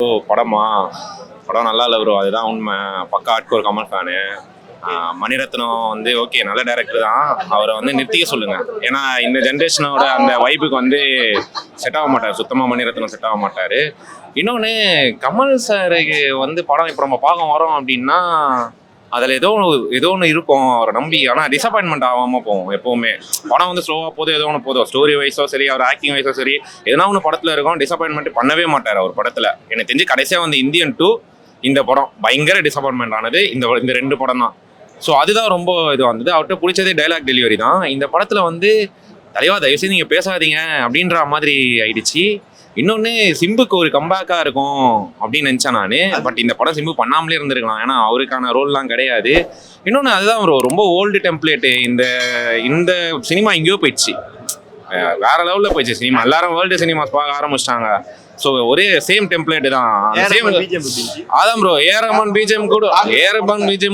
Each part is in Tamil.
படமா படம் நல்லா இல்லை ப்ரோ, அதுதான் உண்மை. பக்கா ஹார்ட்கோர் கமல் ஃபேனு. மணிரத்னம் வந்து ஓகே, நல்ல டைரக்டர் தான். அவரை வந்து நிறுத்திக்க சொல்லுங்க. ஏன்னா இந்த ஜென்ரேஷனோட அந்த வைப்புக்கு வந்து செட் ஆக மாட்டார். சுத்தமாக மணிரத்னம் செட் ஆக மாட்டார். இன்னொன்று, கமல் சாருக்கு வந்து படம் இப்போ நம்ம பார்க்க வரோம் அப்படின்னா அதில் ஏதோ ஒன்று இருக்கும் அவரை நம்பி. ஆனால் டிசப்பாயின்மெண்ட் ஆகாமல் போவோம் எப்போவுமே. படம் வந்து ஸ்லோவாக போதும், ஏதோ ஒன்று போதும். ஸ்டோரி வைஸோ சரி, அவர் ஆக்டிங் வைஸோ சரி, எதனா ஒன்று படத்தில் இருக்கும். டிசப்பாயின்மெண்ட் பண்ணவே மாட்டார் அவர் படத்தில். எனக்கு தெரிஞ்சு கடைசியாக வந்து இந்தியன் 2 இந்த படம் பயங்கர டிசப்பாயின்மெண்ட் ஆனது இந்த 2 படம் தான். ஸோ அதுதான் ரொம்ப இது வந்தது. அவர்கிட்ட பிடிச்சதே டைலாக் டெலிவரி தான். இந்த படத்தில் வந்து தலைவா தயவுசெய்து நீங்கள் பேசாதீங்க அப்படின்ற மாதிரி ஆயிடுச்சு. இன்னொன்று, சிம்புக்கு ஒரு கம்பேக்காக இருக்கும் அப்படின்னு நினச்சேன் நான். பட் இந்த படம் சிம்பு பண்ணாமலே இருந்திருக்கலாம். ஏன்னா அவருக்கான ரோல்லாம் கிடையாது. இன்னொன்று, அதுதான் ரொம்ப ஓல்டு டெம்ப்ளேட்டு. இந்த சினிமா எங்கேயோ போயிடுச்சு, வேற லெவலில் போயிடுச்சு சினிமா. எல்லாரும் வேர்ல்டு சினிமாஸ் பார்க்க ஆரம்பிச்சிட்டாங்க. ஸோ ஒரே சேம் டெம்ப்ளேட்டு தான். அதான் ப்ரோ, ஏரமன் பிஜிஎம்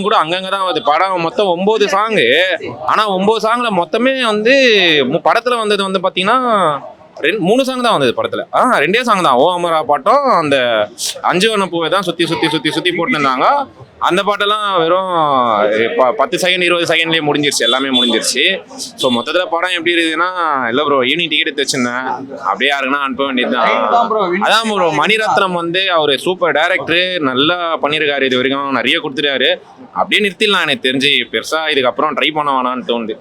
கூட அங்கங்கே தான் வருது. படம் மொத்தம் 9 சாங்கு. ஆனால் 9 சாங்கில் மொத்தமே வந்து படத்தில் வந்தது வந்து பார்த்தீங்கன்னா 3 சாங் தான் வந்தது படத்தில். 2 சாங் தான். ஓ அமரா பாட்டும் அந்த 5 வண்ண பூவை தான் சுற்றி போட்டுருந்தாங்க. அந்த பாட்டெல்லாம் வெறும் 10 செகண்ட் 20 செகண்ட்லேயே முடிஞ்சிருச்சு, எல்லாமே முடிஞ்சிருச்சு. ஸோ மொத்தத்தில் படம் எப்படி இருக்குதுன்னா, இல்லை ப்ரோ, ஈவினிங் டிக்கெட் எடுத்து வச்சிருந்தேன், அப்படியே யாருக்குன்னா அனுப்ப வேண்டியது தான். அதான் ப்ரோ, மணிரத்னம் வந்து அவர் சூப்பர் டைரக்டரு, நல்லா பண்ணியிருக்காரு. இது வரைக்கும் நிறைய கொடுத்துட்டாரு. அப்படியே நிறுத்திடலாம். எனக்கு தெரிஞ்சு பெருசாக இதுக்கப்புறம் ட்ரை பண்ண வேணான்னு தோணுது.